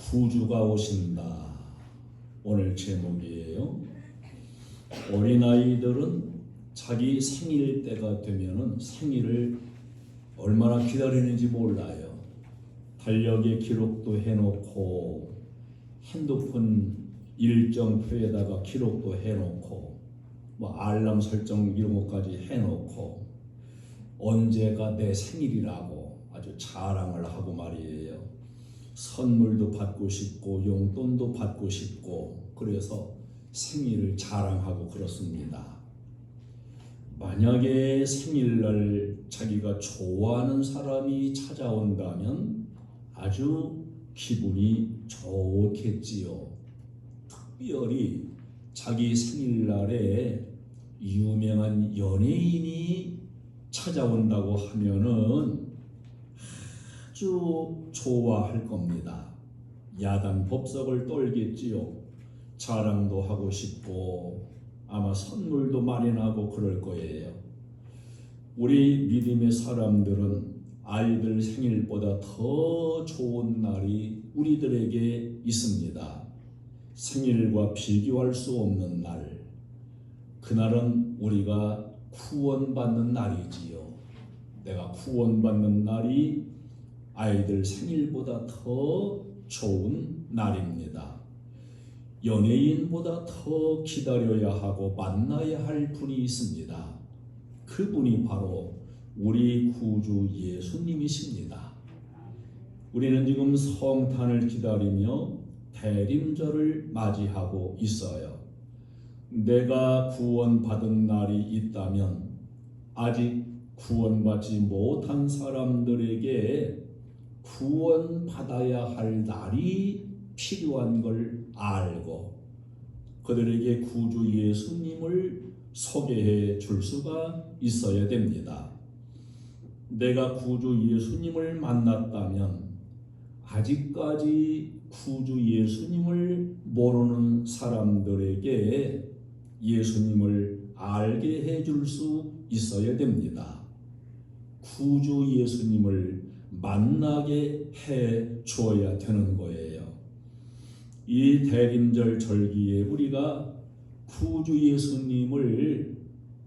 구주가 오신다. 오늘 제목이에요. 어린아이들은 자기 생일 때가 되면은 생일을 얼마나 기다리는지 몰라요. 달력에 기록도 해놓고 핸드폰 일정표에다가 기록도 해놓고 뭐 알람 설정 이런 것까지 해놓고 언제가 내 생일이라고 아주 자랑을 하고 말이에요. 선물도 받고 싶고 용돈도 받고 싶고 그래서 생일을 자랑하고 그렇습니다. 만약에 생일날 자기가 좋아하는 사람이 찾아온다면 아주 기분이 좋겠지요. 특별히 자기 생일날에 유명한 연예인이 찾아온다고 하면은 아주 좋아할 겁니다. 야단법석을 떨겠지요. 자랑도 하고 싶고 아마 선물도 마련하고 그럴 거예요. 우리 믿음의 사람들은 아이들 생일보다 더 좋은 날이 우리들에게 있습니다. 생일과 비교할 수 없는 날. 그날은 우리가 구원받는 날이지요. 내가 구원받는 날이 아이들 생일보다 더 좋은 날입니다. 연예인보다 더 기다려야 하고 만나야 할 분이 있습니다. 그분이 바로 우리 구주 예수님이십니다. 우리는 지금 성탄을 기다리며 대림절을 맞이하고 있어요. 내가 구원받은 날이 있다면 아직 구원받지 못한 사람들에게 구원받아야 할 날이 필요한 걸 알고 그들에게 구주 예수님을 소개해 줄 수가 있어야 됩니다. 내가 구주 예수님을 만났다면 아직까지 구주 예수님을 모르는 사람들에게 예수님을 알게 해 줄 수 있어야 됩니다. 구주 예수님을 만나게 해 주어야 되는 거예요. 이 대림절 절기에 우리가 구주 예수님을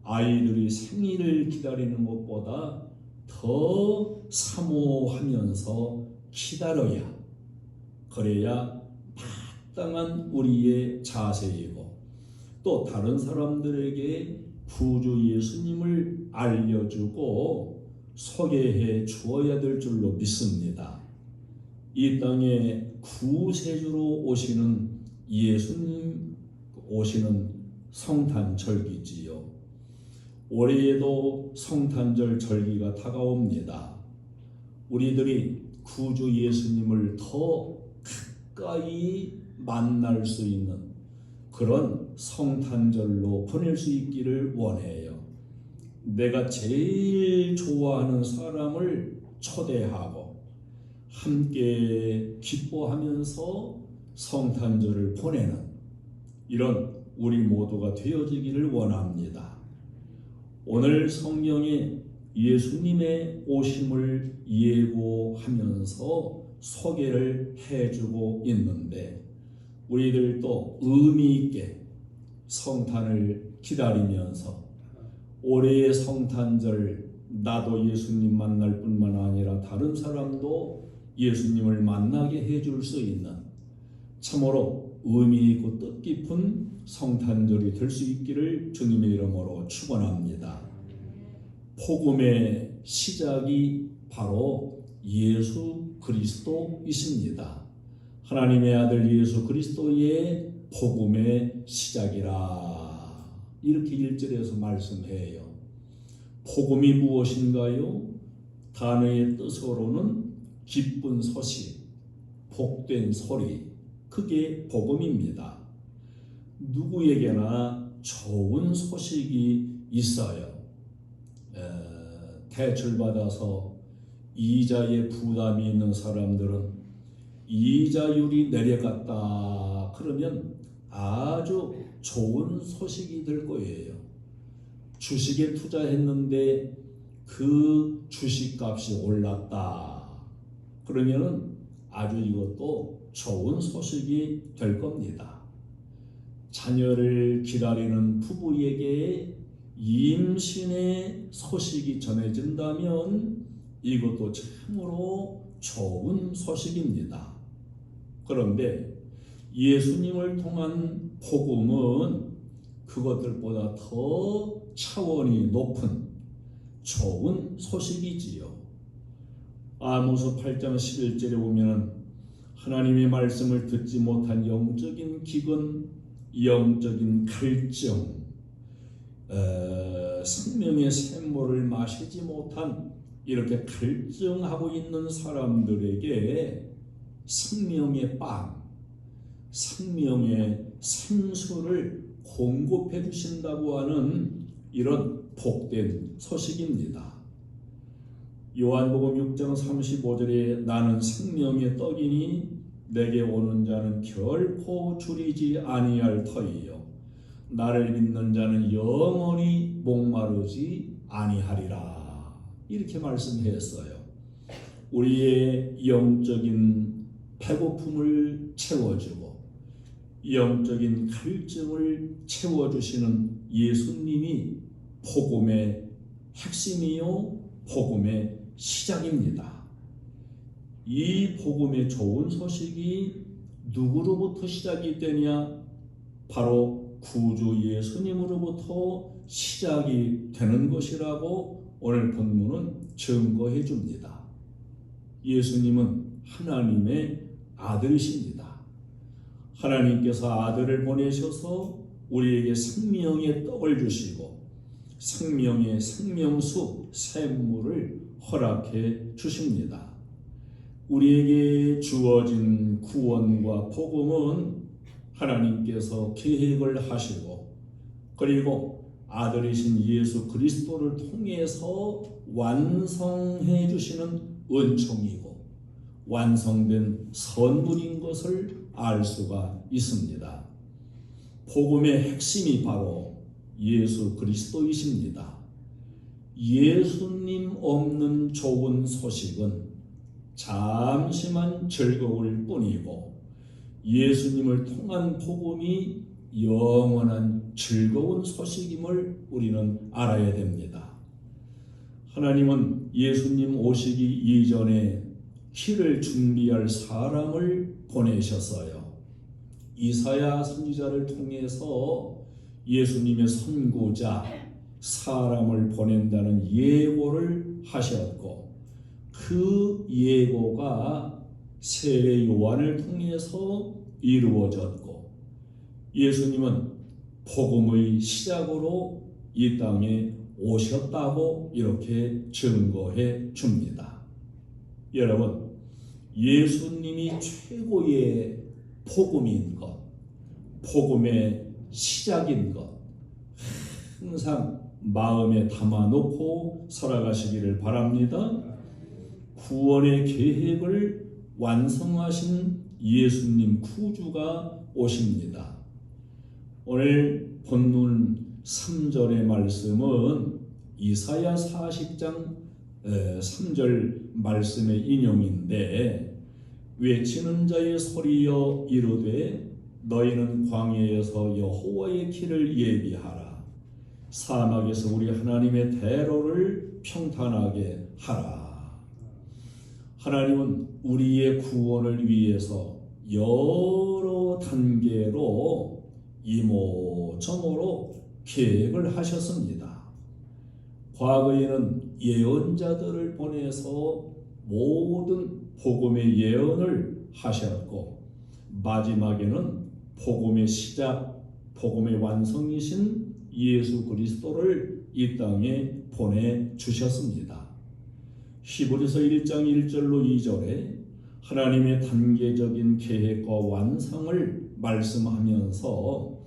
아이들이 생일을 기다리는 것보다 더 사모하면서 기다려야 그래야 마땅한 우리의 자세이고 또 다른 사람들에게 구주 예수님을 알려주고 소개해 주어야 될 줄로 믿습니다. 이 땅에 구세주로 오시는 예수님 오시는 성탄절기지요. 올해에도 성탄절 절기가 다가옵니다. 우리들이 구주 예수님을 더 가까이 만날 수 있는 그런 성탄절로 보낼 수 있기를 원해요. 내가 제일 좋아하는 사람을 초대하고 함께 기뻐하면서 성탄절을 보내는 이런 우리 모두가 되어지기를 원합니다. 오늘 성경에 예수님의 오심을 예고하면서 소개를 해주고 있는데 우리들도 의미 있게 성탄을 기다리면서 올해의 성탄절 나도 예수님 만날 뿐만 아니라 다른 사람도 예수님을 만나게 해줄 수 있는 참으로 의미 있고 뜻깊은 성탄절이 될 수 있기를 주님의 이름으로 축원합니다. 복음의 시작이 바로 예수 그리스도이십니다. 하나님의 아들 예수 그리스도의 복음의 시작이라 이렇게 1절에서 말씀해요. 복음이 무엇인가요? 단어의 뜻으로는 기쁜 소식, 복된 소리, 그게 복음입니다. 누구에게나 좋은 소식이 있어요. 대출받아서 이자에 부담이 있는 사람들은 이자율이 내려갔다 그러면 아주 좋은 소식이 될 거예요. 주식에 투자했는데 그 주식값이 올랐다 그러면은 아주 이것도 좋은 소식이 될 겁니다. 자녀를 기다리는 부부에게 임신의 소식이 전해진다면 이것도 참으로 좋은 소식입니다. 그런데 예수님을 통한 복음은 그것들보다 더 차원이 높은 좋은 소식이지요. 아모스 8장 11절에 보면 하나님의 말씀을 듣지 못한 영적인 기근, 영적인 갈증, 생명의 샘물을 마시지 못한 이렇게 갈증하고 있는 사람들에게 생명의 빵, 생명의 생수를 공급해 주신다고 하는 이런 복된 소식입니다. 요한복음 6장 35절에 나는 생명의 떡이니 내게 오는 자는 결코 줄이지 아니할 터이요 나를 믿는 자는 영원히 목마르지 아니하리라 이렇게 말씀했어요. 우리의 영적인 배고픔을 채워주고 영적인 갈증을 채워주시는 예수님이 복음의 핵심이요 복음의 시작입니다. 이 복음의 좋은 소식이 누구로부터 시작이 되냐? 바로 구주 예수님으로부터 시작이 되는 것이라고 오늘 본문은 증거해 줍니다. 예수님은 하나님의 아들이십니다. 하나님께서 아들을 보내셔서 우리에게 생명의 떡을 주시고 생명의 생명수 샘물을 허락해 주십니다. 우리에게 주어진 구원과 복음은 하나님께서 계획을 하시고 그리고 아들이신 예수 그리스도를 통해서 완성해 주시는 은총이고 완성된 선물인 것을 알 수가 있습니다. 복음의 핵심이 바로 예수 그리스도이십니다. 예수님 없는 좋은 소식은 잠시만 즐거울 뿐이고 예수님을 통한 복음이 영원한 즐거운 소식임을 우리는 알아야 됩니다. 하나님은 예수님 오시기 이전에 길을 준비할 사람을 보내셨어요. 이사야 선지자를 통해서 예수님의 선구자 사람을 보낸다는 예고를 하셨고 그 예고가 세례 요한을 통해서 이루어졌고 예수님은 복음의 시작으로 이 땅에 오셨다고 이렇게 증거해 줍니다. 여러분, 예수님이 최고의 복음인 것, 복음의 시작인 것 항상 마음에 담아놓고 살아가시기를 바랍니다. 구원의 계획을 완성하신 예수님 구주가 오십니다. 오늘 본문 3절의 말씀은 이사야 40장 3절 말씀의 인용인데 외치는 자의 소리여 이르되 너희는 광야에서 여호와의 길을 예비하라 사막에서 우리 하나님의 대로를 평탄하게 하라. 하나님은 우리의 구원을 위해서 여러 단계로 이모저모로 계획을 하셨습니다. 과거에는 예언자들을 보내서 모든 복음의 예언을 하셨고 마지막에는 복음의 시작, 복음의 완성이신 예수 그리스도를 이 땅에 보내주셨습니다. 히브리서 1장 1절로 2절에 하나님의 단계적인 계획과 완성을 말씀하면서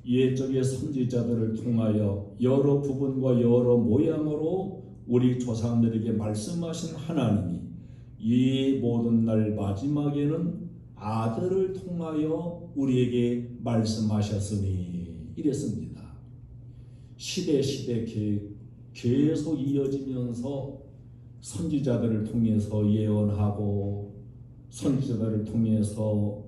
옛적의 선지자들을 통하여 여러 부분과 여러 모양으로 우리 조상들에게 말씀하신 하나님이 이 모든 날 마지막에는 아들을 통하여 우리에게 말씀하셨으니 이랬습니다. 시대 계속 이어지면서 선지자들을 통해서 예언하고 선지자들을 통해서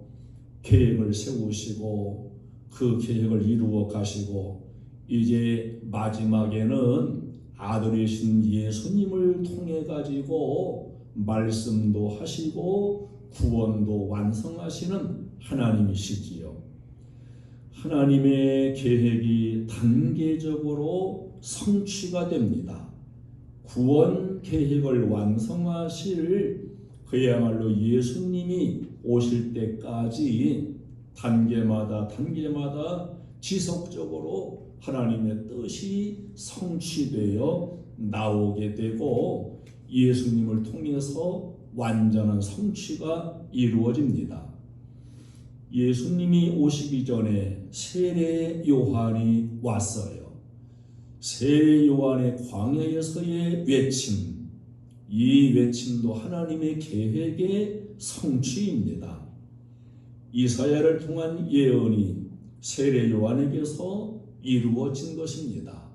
계획을 세우시고 그 계획을 이루어 가시고 이제 마지막에는 아들이신 예수님을 통해 가지고 말씀도 하시고 구원도 완성하시는 하나님이시지요. 하나님의 계획이 단계적으로 성취가 됩니다. 구원 계획을 완성하실 그야말로 예수님이 오실 때까지 단계마다 지속적으로 하나님의 뜻이 성취되어 나오게 되고 예수님을 통해서 완전한 성취가 이루어집니다. 예수님이 오시기 전에 세례 요한이 왔어요. 세례 요한의 광야에서의 외침, 이 외침도 하나님의 계획의 성취입니다. 이사야를 통한 예언이 세례 요한에게서 이루어진 것입니다.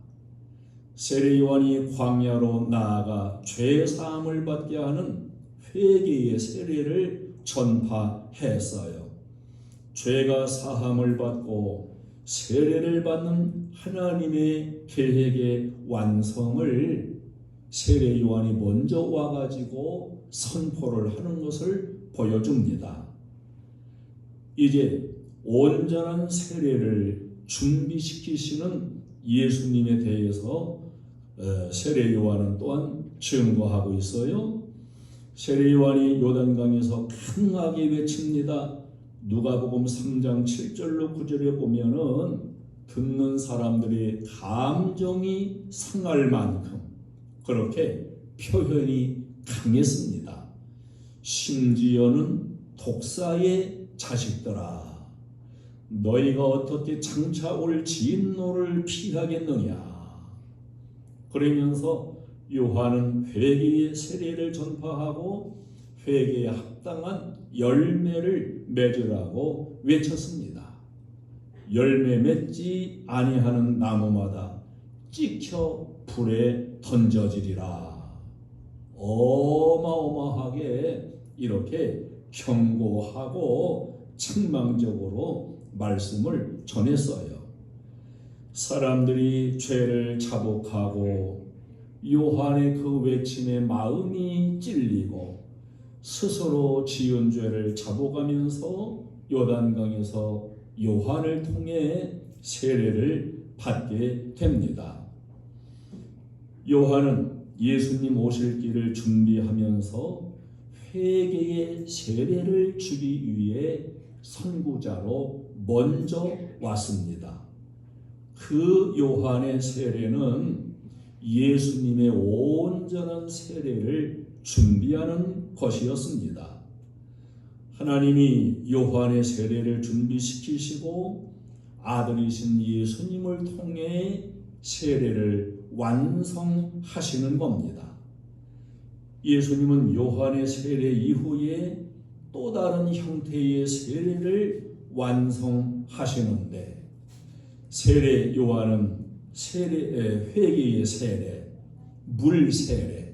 세례 요한이 광야로 나아가 죄 사함을 받게 하는 회개의 세례를 전파했어요. 죄가 사함을 받고 세례를 받는 하나님의 계획의 완성을 세례 요한이 먼저 와가지고 선포를 하는 것을 보여줍니다. 이제 온전한 세례를 준비시키시는 예수님에 대해서 세례 요한은 또한 증거하고 있어요. 세례 요한이 요단강에서 강하게 외칩니다. 누가복음 3장 7절로 9절에 보면은 듣는 사람들의 감정이 상할 만큼 그렇게 표현이 강했습니다. 심지어는 독사의 자식들아, 너희가 어떻게 장차 올 진노를 피하겠느냐. 그러면서 요한은 회개의 세례를 전파하고 회개에 합당한 열매를 맺으라고 외쳤습니다. 열매 맺지 아니하는 나무마다 찍혀 불에 던져지리라. 어마어마하게 이렇게 경고하고 책망적으로 말씀을 전했어요. 사람들이 죄를 자복하고 요한의 그 외침에 마음이 찔리고 스스로 지은 죄를 자복하면서 요단강에서 요한을 통해 세례를 받게 됩니다. 요한은 예수님 오실 길을 준비하면서 회개의 세례를 주기 위해 선구자로 먼저 왔습니다. 그 요한의 세례는 예수님의 온전한 세례를 준비하는 것이었습니다. 하나님이 요한의 세례를 준비시키시고 아들이신 예수님을 통해 세례를 완성하시는 겁니다. 예수님은 요한의 세례 이후에 또 다른 형태의 세례를 완성하시는데 세례 요한은 회개의 세례, 물 세례,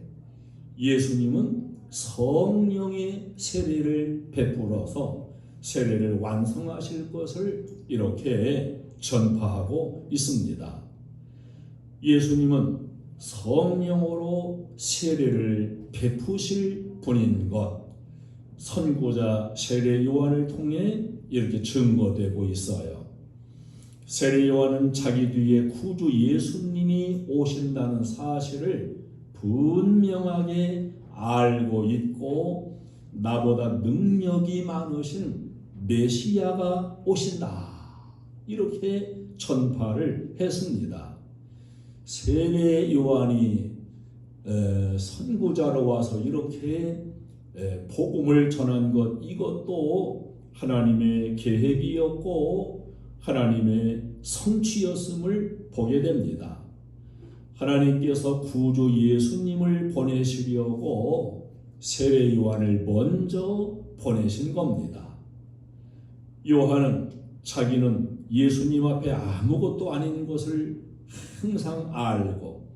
예수님은 성령의 세례를 베풀어서 세례를 완성하실 것을 이렇게 전파하고 있습니다. 예수님은 성령으로 세례를 베푸실 분인 것, 선구자 세례 요한을 통해 이렇게 증거되고 있어요. 세례 요한은 자기 뒤에 구주 예수님이 오신다는 사실을 분명하게 알고 있고 나보다 능력이 많으신 메시아가 오신다 이렇게 전파를 했습니다. 세례 요한이 선구자로 와서 이렇게 복음을 전한 것, 이것도 하나님의 계획이었고 하나님의 성취였음을 보게 됩니다. 하나님께서 구주 예수님을 보내시려고 세례 요한을 먼저 보내신 겁니다. 요한은 자기는 예수님 앞에 아무것도 아닌 것을 항상 알고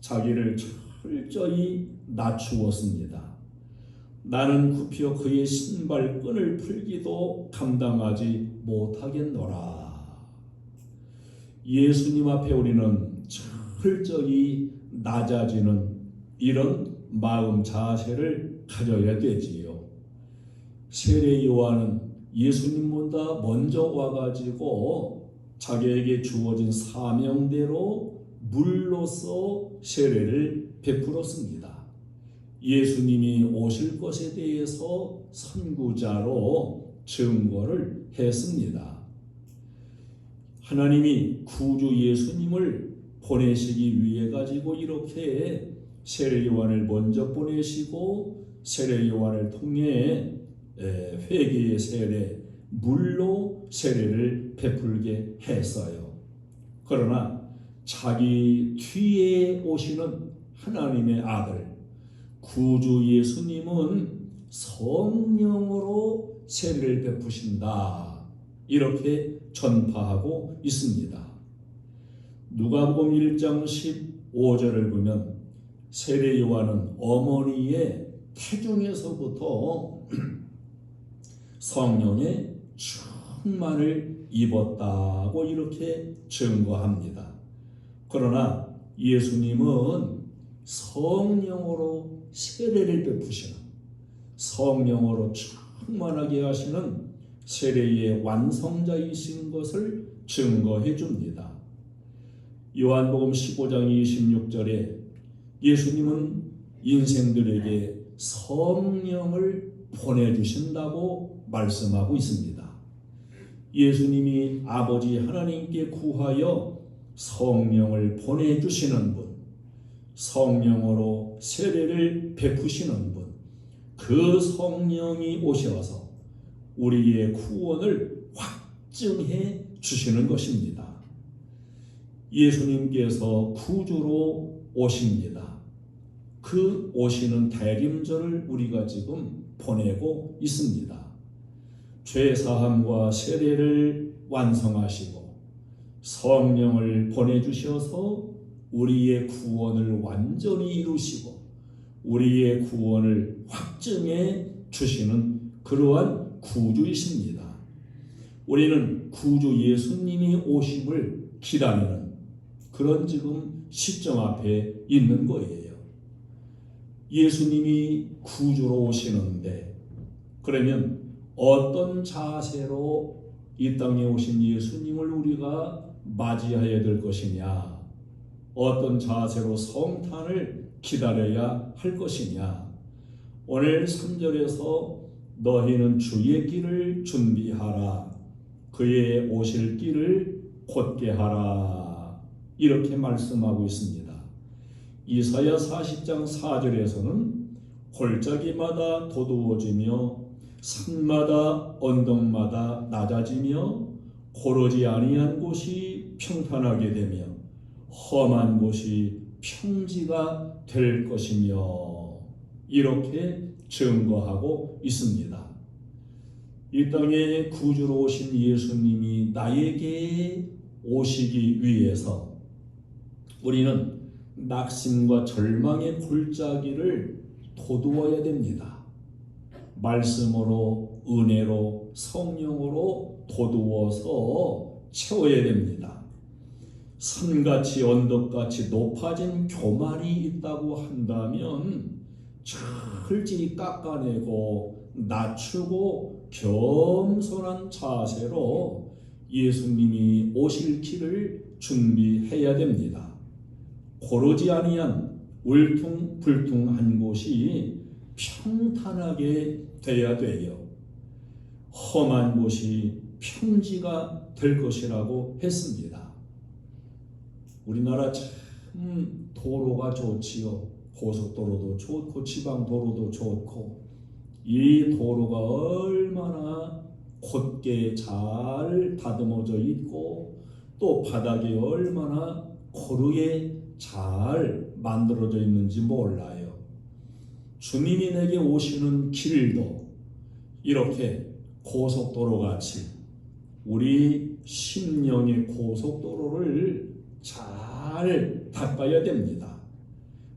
자기를 철저히 낮추었습니다. 나는 굽혀 그의 신발끈을 풀기도 감당하지 못하겠노라. 예수님 앞에 우리는 철저히 낮아지는 이런 마음 자세를 가져야 되지요. 세례 요한은 예수님보다 먼저 와가지고 자기에게 주어진 사명대로 물로써 세례를 베풀었습니다. 예수님이 오실 것에 대해서 선구자로 증거를 했습니다. 하나님이 구주 예수님을 보내시기 위해 가지고 이렇게 세례 요한을 먼저 보내시고 세례 요한을 통해 회개의 세례, 물로 세례를 베풀게 했어요. 그러나 자기 뒤에 오시는 하나님의 아들 구주 예수님은 성령으로 세례를 베푸신다. 이렇게 전파하고 있습니다. 누가복음 1장 15절을 보면 세례 요한은 어머니의 태중에서부터 성령의 충만을 입었다고 이렇게 증거합니다. 그러나 예수님은 성령으로 세례를 베푸시는, 성령으로 충만하게 하시는 세례의 완성자이신 것을 증거해 줍니다. 요한복음 15장 26절에 예수님은 인생들에게 성령을 보내주신다고 말씀하고 있습니다. 예수님이 아버지 하나님께 구하여 성령을 보내주시는 분, 성령으로 세례를 베푸시는 분, 그 성령이 오셔서 우리의 구원을 확증해 주시는 것입니다. 예수님께서 구주로 오십니다. 그 오시는 대림절을 우리가 지금 보내고 있습니다. 죄사함과 세례를 완성하시고 성령을 보내주셔서 우리의 구원을 완전히 이루시고 우리의 구원을 확증해 주시는 그러한 구주이십니다. 우리는 구주 예수님이 오심을 기다리는 그런 지금 시점 앞에 있는 거예요. 예수님이 구주로 오시는데 그러면 어떤 자세로 이 땅에 오신 예수님을 우리가 맞이해야 될 것이냐, 어떤 자세로 성탄을 기다려야 할 것이냐. 오늘 3절에서 너희는 주의 길을 준비하라, 그의 오실 길을 곧게 하라, 이렇게 말씀하고 있습니다. 이사야 40장 4절에서는 골짜기마다 도두어지며 산마다 언덕마다 낮아지며 고르지 아니한 곳이 평탄하게 되며 험한 곳이 평지가 될 것이며 이렇게 증거하고 있습니다. 이 땅에 구주로 오신 예수님이 나에게 오시기 위해서 우리는 낙심과 절망의 골짜기를 도두어야 됩니다. 말씀으로, 은혜로, 성령으로 도두어서 채워야 됩니다. 산같이 언덕같이 높아진 교만이 있다고 한다면 철저히 깎아내고 낮추고 겸손한 자세로 예수님이 오실 길을 준비해야 됩니다. 고르지 아니한 울퉁불퉁한 곳이 평탄하게 돼야 돼요. 험한 곳이 평지가 될 것이라고 했습니다. 우리나라 참 도로가 좋지요. 고속도로도 좋고 지방도로도 좋고 이 도로가 얼마나 곧게 잘 다듬어져 있고 또 바닥이 얼마나 고르게 잘 만들어져 있는지 몰라요. 주님이 내게 오시는 길도 이렇게 고속도로같이 우리 심령의 고속도로를 잘 닦아야 됩니다.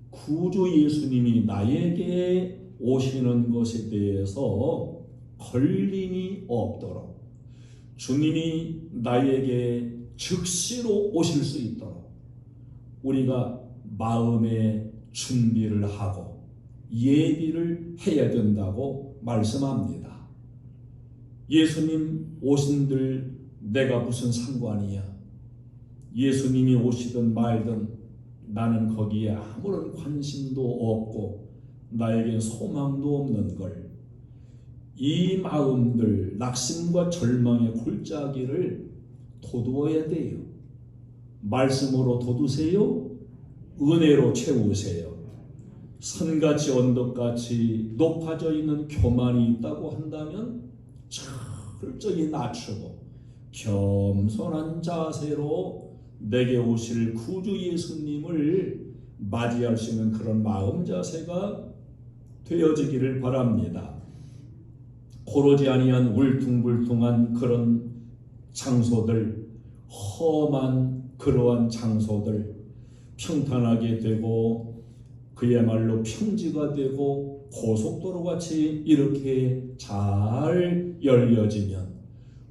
구주 예수님이 나에게 오시는 것에 대해서 걸림이 없도록 주님이 나에게 즉시로 오실 수 있도록 우리가 마음의 준비를 하고 예비를 해야 된다고 말씀합니다. 예수님 오신들 내가 무슨 상관이야? 예수님이 오시든 말든 나는 거기에 아무런 관심도 없고 나에겐 소망도 없는 걸, 이 마음들 낙심과 절망의 골짜기를 도두어야 돼요. 말씀으로 도두세요. 은혜로 채우세요. 산같이 언덕같이 높아져 있는 교만이 있다고 한다면 철저히 낮추고 겸손한 자세로 내게 오실 구주 예수님을 맞이할 수 있는 그런 마음 자세가 되어지기를 바랍니다. 고르지 아니한 울퉁불퉁한 그런 장소들, 험한 그러한 장소들 평탄하게 되고 그야말로 평지가 되고 고속도로 같이 이렇게 잘 열려지면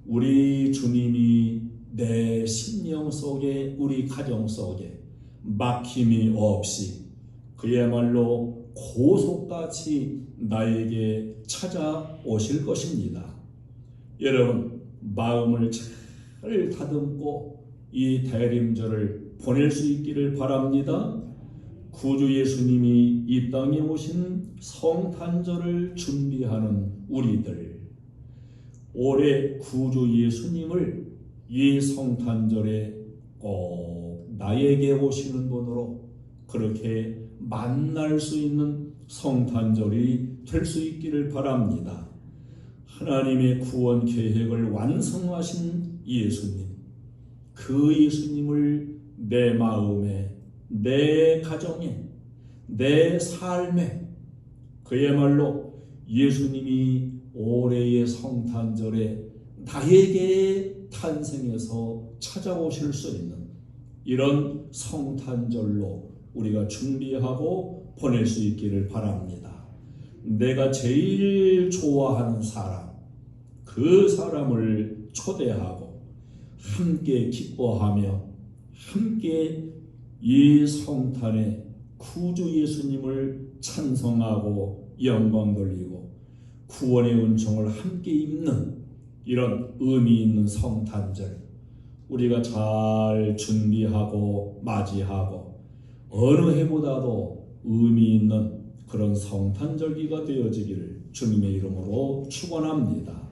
우리 주님이 내 심령 속에, 우리 가정 속에 막힘이 없이 그야말로 고속같이 나에게 찾아오실 것입니다. 여러분, 마음을 잘 다듬고 이 대림절을 보낼 수 있기를 바랍니다. 구주 예수님이 이 땅에 오신 성탄절을 준비하는 우리들, 올해 구주 예수님을 이 성탄절에 꼭 나에게 오시는 분으로 그렇게 만날 수 있는 성탄절이 될 수 있기를 바랍니다. 하나님의 구원 계획을 완성하신 예수님, 그 예수님을 내 마음에, 내 가정에, 내 삶에, 그야말로 예수님이 올해의 성탄절에 나에게 탄생해서 찾아오실 수 있는 이런 성탄절로 우리가 준비하고 보낼 수 있기를 바랍니다. 내가 제일 좋아하는 사람, 그 사람을 초대하고 함께 기뻐하며 함께 이 성탄에 구주 예수님을 찬송하고 영광 돌리고 구원의 은총을 함께 입는 이런 의미 있는 성탄절, 우리가 잘 준비하고 맞이하고 어느 해보다도 의미 있는 그런 성탄절기가 되어지기를 주님의 이름으로 축원합니다.